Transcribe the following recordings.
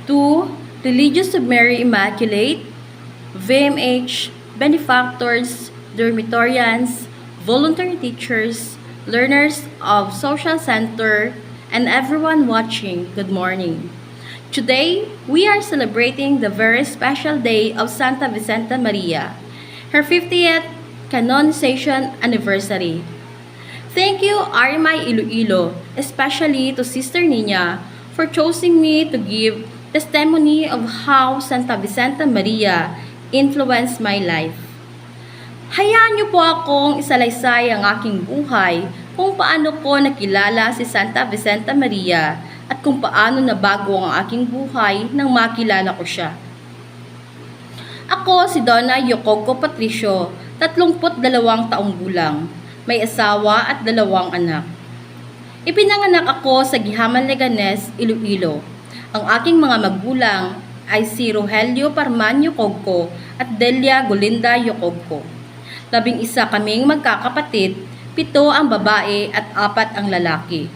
to Religious of Mary Immaculate, VMH, benefactors, dormitorians, voluntary teachers, learners of Social Center, and everyone watching, good morning. Today, we are celebrating the very special day of Santa Vicenta Maria, her 50th canonization anniversary. Thank you, RMI Iloilo, especially to Sister Nina, for choosing me to give testimony of how Santa Vicenta Maria influenced my life. Hayaan niyo po akong isalaysay ang aking buhay kung paano ko nakilala si Santa Vicenta Maria at kung paano nabago ang aking buhay nang makilala ko siya. Ako si Donna Yococo Patricio, 32 taong gulang, may asawa at 2 anak. Ipinanganak ako sa Gihaman, Leganes, Iloilo. Ang aking mga magulang ay si Rogelio Parman Yococo at Delia Golinda Yococo. 11 kaming magkakapatid, 7 ang babae at 4 ang lalaki.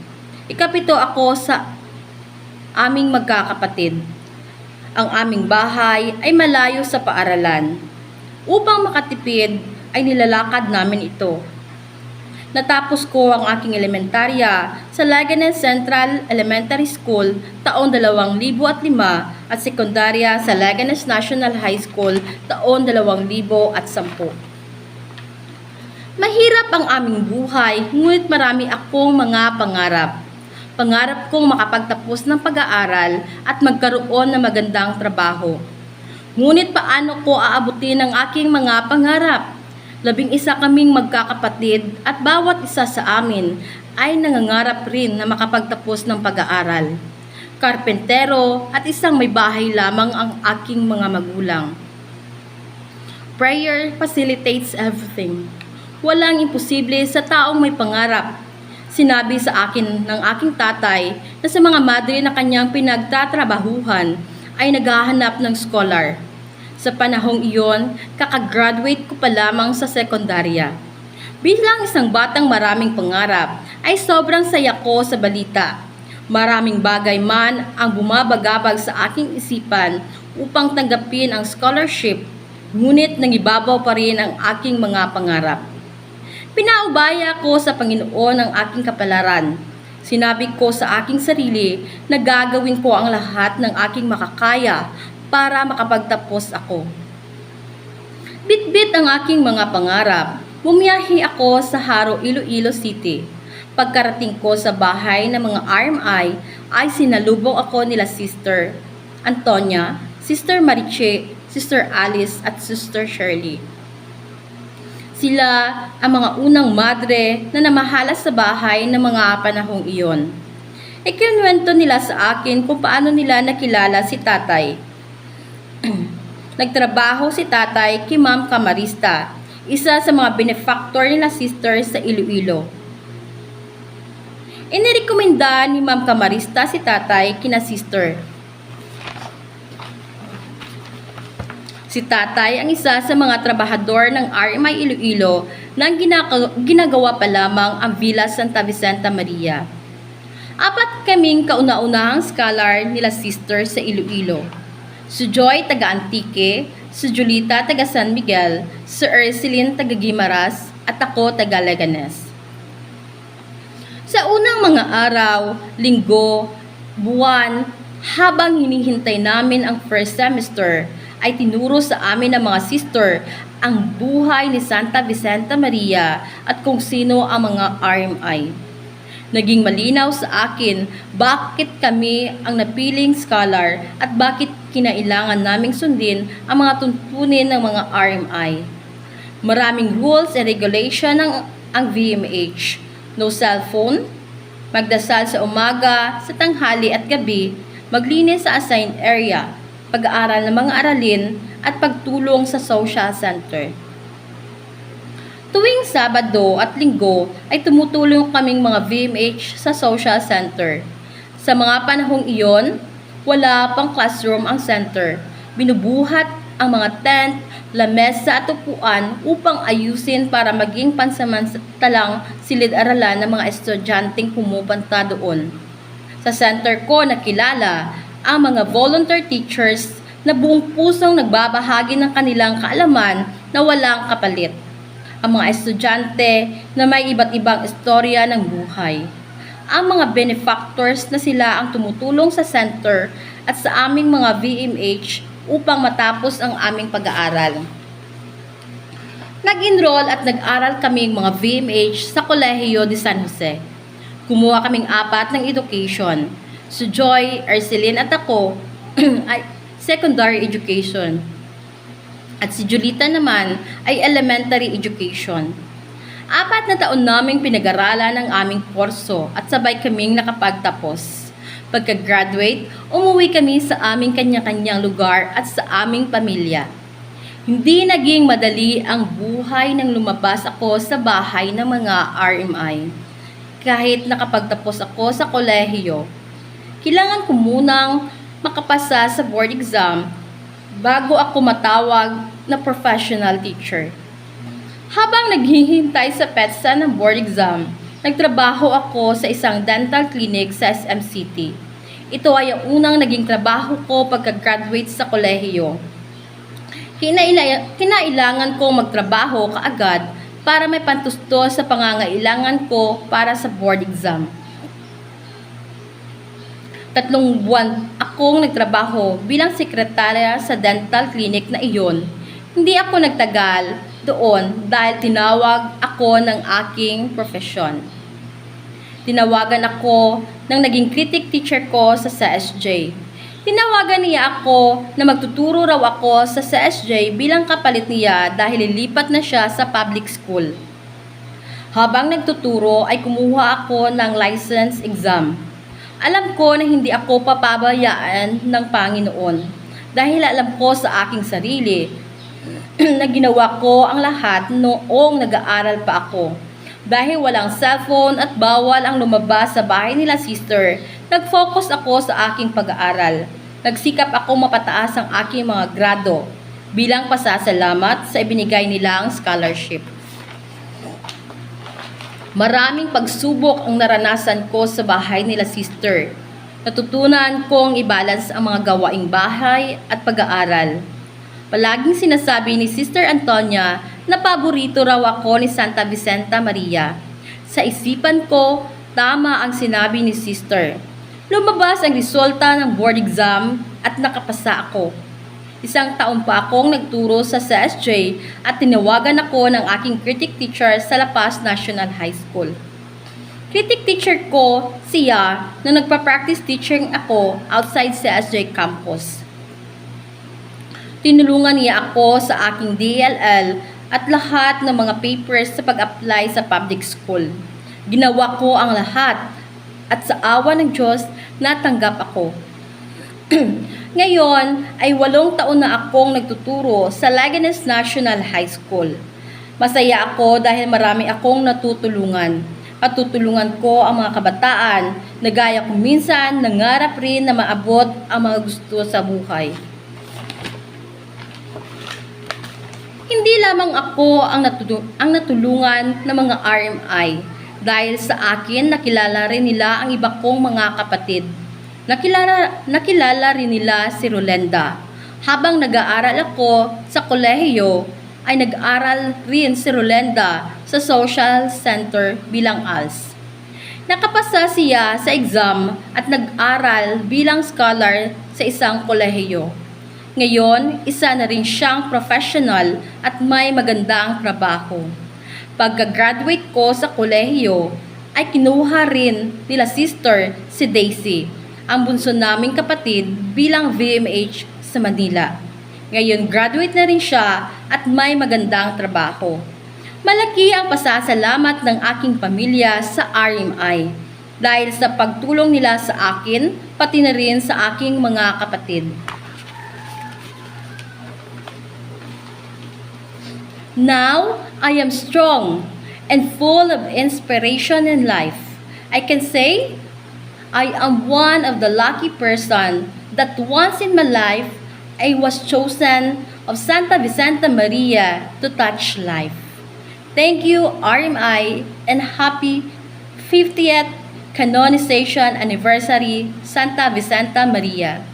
Ikapito ako sa aming magkakapatid. Ang aming bahay ay malayo sa paaralan. Upang makatipid ay nilalakad namin ito. Natapos ko ang aking elementarya sa Leganes Central Elementary School taong 2005 at sekundarya sa Leganes National High School taong 2010. Mahirap ang aming buhay, ngunit marami akong mga pangarap. Pangarap kong makapagtapos ng pag-aaral at magkaroon ng magandang trabaho. Ngunit paano ko aabutin ang aking mga pangarap? 11 kaming magkakapatid at bawat isa sa amin ay nangangarap rin na makapagtapos ng pag-aaral. Karpentero at isang may bahay lamang ang aking mga magulang. Prayer facilitates everything. Walang imposible sa taong may pangarap. Sinabi sa akin ng aking tatay na sa mga madre na kanyang pinagtatrabahuhan ay naghahanap ng scholar. Sa panahong iyon, kakagraduate ko pa lamang sa sekundarya. Bilang isang batang maraming pangarap, ay sobrang saya ko sa balita. Maraming bagay man ang bumabagabag sa aking isipan upang tanggapin ang scholarship, ngunit nangibabaw pa rin ang aking mga pangarap. Pinaubaya ko sa Panginoon ang aking kapalaran. Sinabi ko sa aking sarili na gagawin ko ang lahat ng aking makakaya para makapagtapos ako. Bitbit ang aking mga pangarap. Bumiyahe ako sa Haro, Iloilo City. Pagkarating ko sa bahay ng mga RMI ay sinalubong ako nila Sister Antonia, Sister Mariche, Sister Alice at Sister Shirley. Sila ang mga unang madre na namahalas sa bahay ng mga panahong iyon. Ikinuwento nila sa akin kung paano nila nakilala si tatay. Nagtrabaho si tatay kay Ma'am Camarista, isa sa mga benefactor nila sister sa Iloilo. Inirekomenda ni Ma'am Camarista si tatay kina sister. Si tatay ang isa sa mga trabahador ng RMI Iloilo nang ginagawa pa lamang ang Villa Santa Vicenta Maria. 4 kaming kauna-unahang scholar nila sister sa Iloilo. Si Joy taga Antique, si Julita taga San Miguel, si Ursuline taga Guimaras, at ako taga Leganes. Sa unang mga araw, linggo, buwan, habang hinihintay namin ang first semester, ay tinuro sa amin ng mga sister ang buhay ni Santa Vicenta Maria at kung sino ang mga RMI. Naging malinaw sa akin bakit kami ang napiling scholar at bakit kinailangan naming sundin ang mga tuntunin ng mga RMI. Maraming rules and regulation ang VMH. No cellphone, magdasal sa umaga, sa tanghali at gabi, maglinis sa assigned area, pag-aaral ng mga aralin at pagtulong sa social center. Tuwing Sabado at Linggo ay tumutulong kaming mga VMH sa social center. Sa mga panahong iyon, wala pang classroom ang center. Binubuhat ang mga tent, lamesa at upuan upang ayusin para maging pansamantalang silid-aralan ng mga estudyanteng pumupunta doon. Sa center ko nakilala ang mga volunteer teachers na buong pusong nagbabahagi ng kanilang kaalaman na walang kapalit. Ang mga estudyante na may iba't ibang istorya ng buhay. Ang mga benefactors na sila ang tumutulong sa center at sa aming mga VMH upang matapos ang aming pag-aaral. Nag-enroll at nag-aral kaming mga VMH sa Kolehiyo de San Jose. Kumuha kaming 4 ng education. Si Joy, Arceline at ako ay secondary education. At si Julita naman ay elementary education. 4 na taon naming pinag-aralan ang aming kurso at sabay kaming nakapagtapos. Pagka-graduate, umuwi kami sa aming kanya-kanyang lugar at sa aming pamilya. Hindi naging madali ang buhay nang lumabas ako sa bahay ng mga RMI. Kahit nakapagtapos ako sa kolehiyo, kailangan ko munang makapasa sa board exam bago ako matawag na professional teacher. Habang naghihintay sa PETSA ng board exam, nagtrabaho ako sa isang dental clinic sa SM City. Ito ay ang unang naging trabaho ko pagka-graduate sa kolehiyo. Kinailangan kong magtrabaho kaagad para may pantusto sa pangangailangan ko para sa board exam. 3 buwan akong nagtrabaho bilang sekretarya sa dental clinic na iyon. Hindi ako nagtagal doon dahil tinawag ako ng aking profesyon. Tinawagan ako ng naging critic teacher ko sa CSJ. Tinawagan niya ako na magtuturo raw ako sa CSJ bilang kapalit niya dahil lilipat na siya sa public school. Habang nagtuturo ay kumuha ako ng license exam. Alam ko na hindi ako papabayaan ng Panginoon dahil alam ko sa aking sarili na ginawa ko ang lahat noong nag-aaral pa ako. Dahil walang cellphone at bawal ang lumabas sa bahay nila sister, nag-focus ako sa aking pag-aaral. Nagsikap ako mapataas ang aking mga grado bilang pasasalamat sa ibinigay nilang scholarship. Maraming pagsubok ang naranasan ko sa bahay nila sister. Natutunan kong i-balance ang mga gawaing bahay at pag-aaral. Palaging sinasabi ni Sister Antonia na paborito raw ako ni Santa Vicenta Maria. Sa isipan ko, tama ang sinabi ni Sister. Lumabas ang resulta ng board exam at nakapasa ako. 1 taon pa akong nagturo sa CSJ at tinawagan ako ng aking critic teacher sa La Paz National High School. Critic teacher ko siya na nagpa-practice teaching ako outside CSJ campus. Tinulungan niya ako sa aking DLL at lahat ng mga papers sa pag-apply sa public school. Ginawa ko ang lahat at sa awa ng Diyos, natanggap ako. Ngayon ay 8 taon na akong nagtuturo sa Leganes National High School. Masaya ako dahil marami akong natutulungan. At tutulungan ko ang mga kabataan na gaya ko minsan nangarap rin na maabot ang mga gusto sa buhay. Hindi lamang ako ang natulungan ng mga RMI dahil sa akin nakilala rin nila ang iba kong mga kapatid. Nakilala rin nila si Rolenda. Habang nag-aaral ako sa kolehiyo ay nag-aral rin si Rolenda sa social center bilang ALS. Nakapasa siya sa exam at nag-aral bilang scholar sa isang kolehiyo. Ngayon, isa na rin siyang professional at may magandang trabaho. Pagka-graduate ko sa kolehiyo, ay kinuha rin nila sister si Daisy, ang bunso naming kapatid bilang VMH sa Manila. Ngayon, graduate na rin siya at may magandang trabaho. Malaki ang pasasalamat ng aking pamilya sa RMI dahil sa pagtulong nila sa akin, pati na rin sa aking mga kapatid. Now, I am strong and full of inspiration in life. I can say, I am one of the lucky person that once in my life, I was chosen of Santa Vicenta Maria to touch life. Thank you, RMI, and happy 50th canonization anniversary, Santa Vicenta Maria.